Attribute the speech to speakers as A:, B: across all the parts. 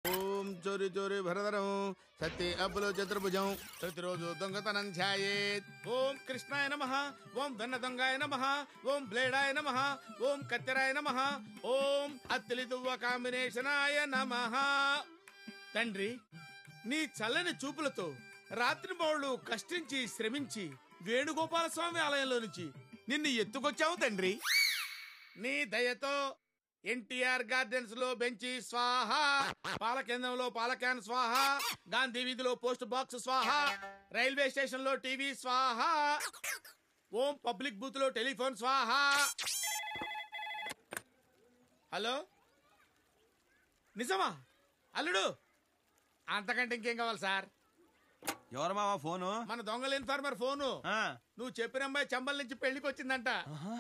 A: ఓం చోరి చోరి భరధరం సత్య అబ్బులో చతుర్భుజం ప్రతిరోజు దొంగతనం ఛాయేత్. ఓం కృష్ణాయ నమః, ఓం వెన్న దొంగాయ నమః, ఓం బ్లేడాయ నమః, ఓం కత్తెరాయ నమః, ఓం అత్తిలి దువ్వ కాంబినేషనాయ నమః. తండ్రి, నీ చల్లని చూపులతో రాత్రి బౌళ్ళు కష్టించి శ్రమించి వేణుగోపాల స్వామి ఆలయంలో నుంచి నిన్ను ఎత్తుకొచ్చావు తండ్రి. నీ దయతో ఎన్టీఆర్ గార్డెన్స్ లో బెంచి స్వాహ, పాలకేంద్రంలో పాలక్యాన్ స్వాహ, గాంధీ వీధిలో పోస్ట్ బాక్స్ స్వాహ, రైల్వే స్టేషన్ లో టీవీ స్వాహ, ఓం పబ్లిక్ బూత్ లో టెలిఫోన్ స్వాహ. హలో, నిజమా అల్లుడు? అంతకంటే ఇంకేం కావాలి సార్?
B: ఎవరు మావా ఫోను?
A: మన దొంగల ఇన్ఫార్మర్ ఫోను. నువ్వు చెప్పిన అమ్మాయి చంబల్ నుంచి పెళ్లికి వచ్చిందంట.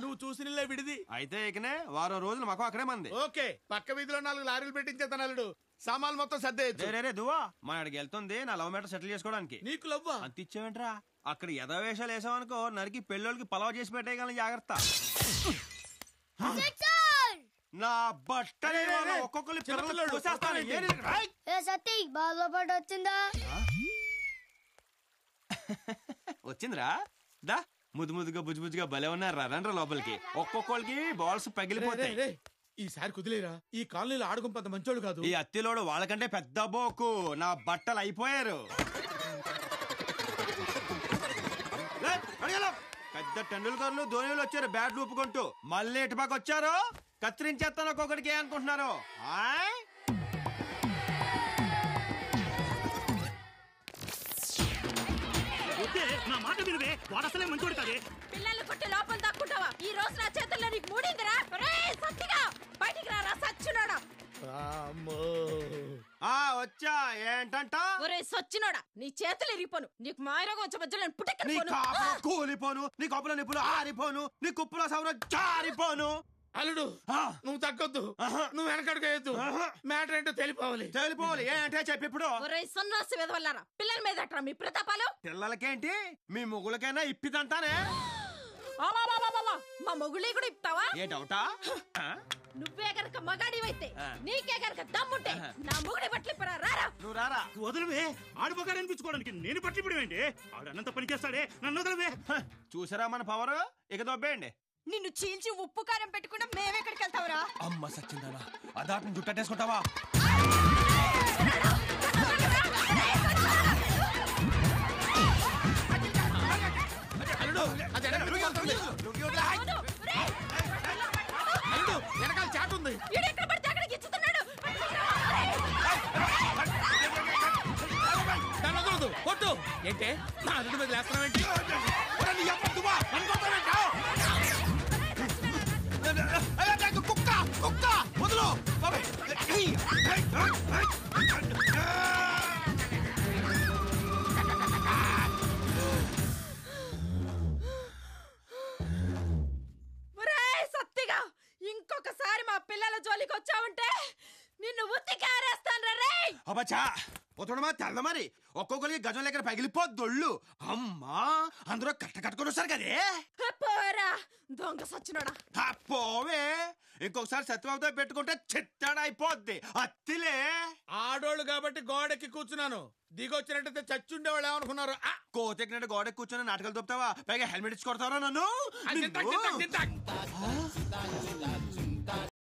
A: నువ్వు చూసిన విడిది.
B: అయితే ఇకనే వారం రోజులు మాకు అక్కడే మంది.
A: ఓకే, పక్క వీధిలో 4 లారీలు పెట్టించేస్తాను అల్లుడు. సామాన్లు మొత్తం సర్దేయచ్చు.
B: దువ్వా మా అడికి వెళ్తుంది నా లవ్ మ్యాటర్ సెటిల్ చేసుకోవడానికి.
A: నీకు లవ్వా?
B: అంత ఇచ్చేవేంట్రా? అక్కడ యథావేషాలు వేసావనుకో నరికి పెళ్ళోళ్ళకి పలావ్ చేసి పెట్టేయగలని జాగ్రత్త. నా బట్టలు ఒక్కొక్కరు
C: సతీ బాధపడి వచ్చిందా?
B: వచ్చిందిరా. దా ముద్దు ముద్దుగా బుజ్జుగా భలే ఉన్నారు. రండ్రా లోపలికి. ఒక్కొక్కరికి బాల్స్ పగిలిపోతాయి.
A: ఈసారి కుదిలేరా? ఈ కాలనీలో ఆడుకుంపంత మంచోళ్ళు కాదు.
B: ఈ అత్తిలోడు వాళ్ళకంటే పెద్ద బోకు. నా బట్టలు అయిపోయారు. పెద్ద టెండూల్కర్లు ధోనిలు వచ్చారు బ్యాట్లు ఊపుకుంటూ. మళ్ళీ ఇటుపక్క వచ్చారు. కత్తిరించేస్తాను ఒక్కొక్కడికి. అనుకుంటున్నారు
D: నా మాట వినవే, వాడు అసలే మంచోడు కాదే.
E: పిల్లలు కొట్టి లోపల దాక్కుంటావా? ఈ రోజు నా చేతుల్లో నీకు మూడిందిరా. సత్తిగా బయటికి రారా సచ్చినోడా.
B: వచ్చా ఏంటంట?
E: ఒరే సచ్చినోడా, నీ చేతులు ఇరిగిపోను. నీకు మాయరోగం వచ్చే మధ్యలో
B: కూలిపోను, నీ కప్పులో నిప్పులు ఆరిపోను, నీ కుప్పులో సౌరం జారిపోను.
A: అల్లుడు, నువ్వు తగ్గొద్దు, నువ్వు వెనకడుకోవద్దు. మ్యాటర్ ఏంటో తెలిపోవాలి.
B: ఏంటే చెప్పి ఇప్పుడు.
E: సన్నాసి విధవల్లారా, పిల్లల మీద అట్రా మీ ప్రతాపాలు.
B: పిల్లలకేంటి, మీ మొగులకైనా ఇప్పిదంతానే.
E: మా మొగుళ్ళీ కూడా ఇప్తావా?
B: ఏ డౌటా?
E: నువ్వే గనక మగాడివైతే, నీకే గనక దమ్ముంటే నా మొగుడి బట్టలిప్పరా. రారా.
B: నువ్వు రారా.
D: వదలవే, ఆడు మగాడు అనిపించుకోవడానికి నేను పట్టిప్పుడు ఏంటి? ఆడు అన్నంత పని చేస్తాడే, నన్ను వదలవే.
B: చూసారా మన పవర్? ఇక దొబ్బేయండి.
E: నిన్ను చీల్చి ఉప్పు కారం పెట్టుకుంటా మేమెక్కడికి వెళ్తావురా?
B: అమ్మ సచ్చిందానా, అదాటిని జుట్టేసుకుంటావా?
A: వెనకాల చాట్ ఉంది. కొట్టు. ఏంటే నా అల్లుడి మీద లేస్తున్నావేంటి? కుక్క కుక్క వదులు.
E: సత్తిగా ఇంకొకసారి మా పిల్లల జోలికి వచ్చావంటే నిన్ను ఉత్తికారేస్తాను రే.
B: అబ్బచ్చా పోతుడమా తెల్ల మరి. ఒక్కొక్కరికి గజం లెక్కన పగిలిపోద్దొళ్ళు. అమ్మా, అందరూ కట్టుకొని వస్తారు కదే.
E: పోరా దొంగ సచ్చినోడా.
B: పోవే, ఇంకొకసారి సత్యబాబుతో పెట్టుకుంటే చిత్తాడైపోద్ది. అత్తిలే
A: ఆడోళ్ళు కాబట్టి గోడెక్కి కూర్చున్నాను. దిగొచ్చినట్టయితే చచ్చుండేవాళ్ళు ఏమనుకున్నారు?
B: కోతెక్కినట్టు గోడెక్కి కూర్చొని నాటకాలు తొప్పుతావా? పైగా హెల్మెట్ ఇచ్చి కొడతావా నన్ను?